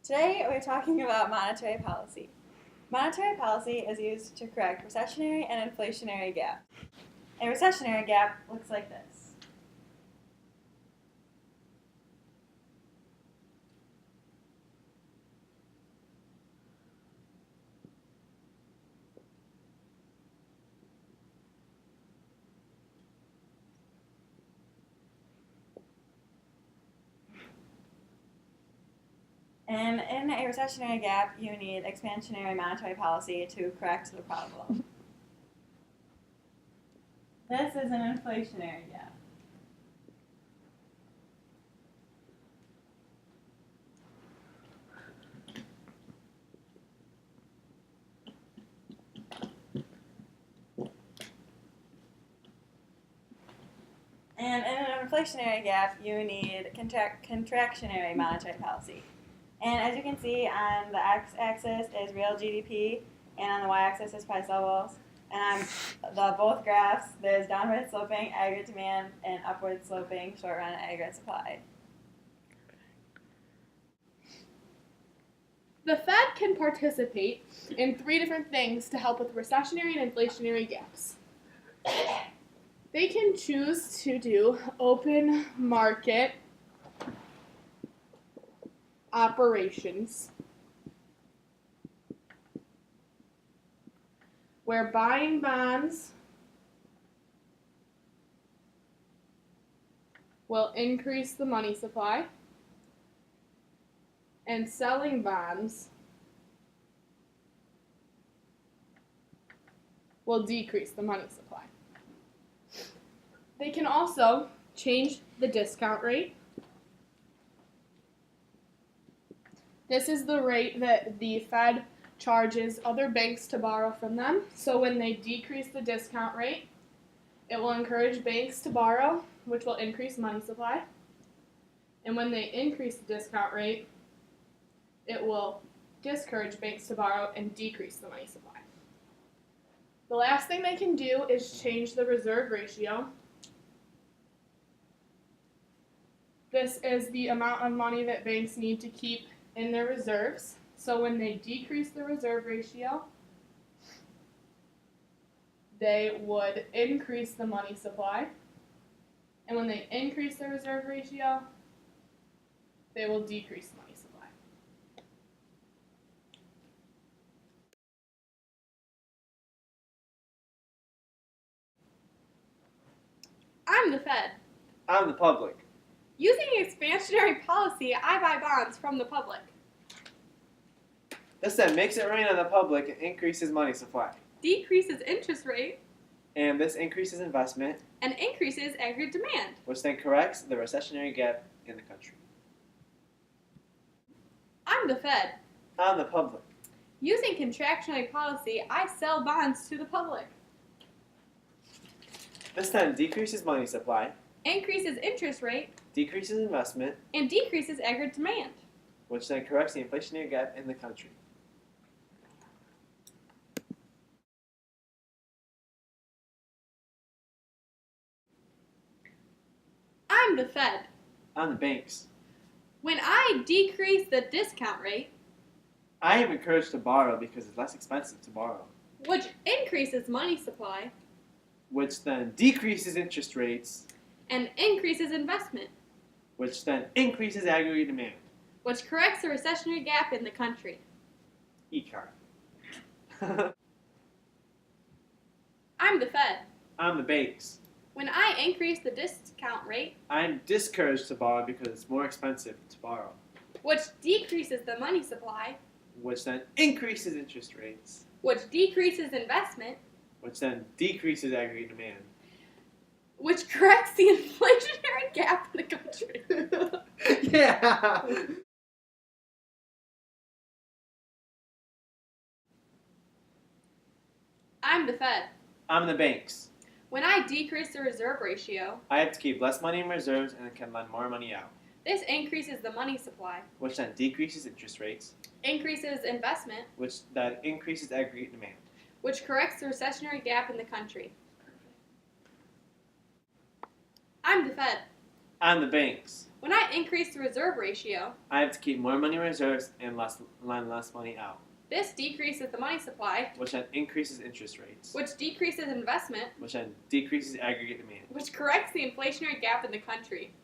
Today we're talking about monetary policy. Monetary policy is used to correct recessionary and inflationary gaps. A recessionary gap looks like this. And in a recessionary gap, you need expansionary monetary policy to correct the problem. This is an inflationary gap. And in an inflationary gap, you need contractionary monetary policy. And as you can see, on the x-axis is real GDP, and on the y-axis is price levels. And on both graphs, there's downward sloping aggregate demand and upward sloping short run aggregate supply. The Fed can participate in three different things to help with recessionary and inflationary gaps. They can choose to do open market operations, where buying bonds will increase the money supply and selling bonds will decrease the money supply. They can also change the discount rate. This is the rate that the Fed charges other banks to borrow from them. So when they decrease the discount rate, it will encourage banks to borrow, which will increase money supply. And when they increase the discount rate, it will discourage banks to borrow and decrease the money supply. The last thing they can do is change the reserve ratio. This is the amount of money that banks need to keep in their reserves. So when they decrease the reserve ratio, they would increase the money supply. And when they increase the reserve ratio, they will decrease the money supply. I'm the Fed. I'm the public. Using expansionary policy, I buy bonds from the public. This then makes it rain on the public and increases money supply. Decreases interest rate And this increases investment, and increases aggregate demand. which then corrects the recessionary gap in the country. I'm the Fed. I'm the public. Using contractionary policy, I sell bonds to the public. This then decreases money supply, Increases interest rate decreases investment, and decreases aggregate demand. which then corrects the inflationary gap in the country. I'm the Fed. I'm the banks. When I decrease the discount rate, I am encouraged to borrow because it's less expensive to borrow, which increases money supply which then decreases interest rates, and increases investment, which then increases aggregate demand. which corrects the recessionary gap in the country. Econ. I'm the Fed. I'm the banks. When I increase the discount rate, I'm discouraged to borrow because it's more expensive to borrow, which decreases the money supply, which then increases interest rates, which decreases investment, which then decreases aggregate demand. which corrects the inflationary gap in the country. Yeah! I'm the Fed. I'm the banks. When I decrease the reserve ratio, I have to keep less money in reserves and can lend more money out, this increases the money supply, which then decreases interest rates, increases investment, which then increases aggregate demand. which corrects the recessionary gap in the country. I'm the Fed. I'm the banks. When I increase the reserve ratio, I have to keep more money in reserves and lend less money out, this decreases the money supply, which then increases interest rates, which decreases investment, which then decreases aggregate demand. which corrects the inflationary gap in the country.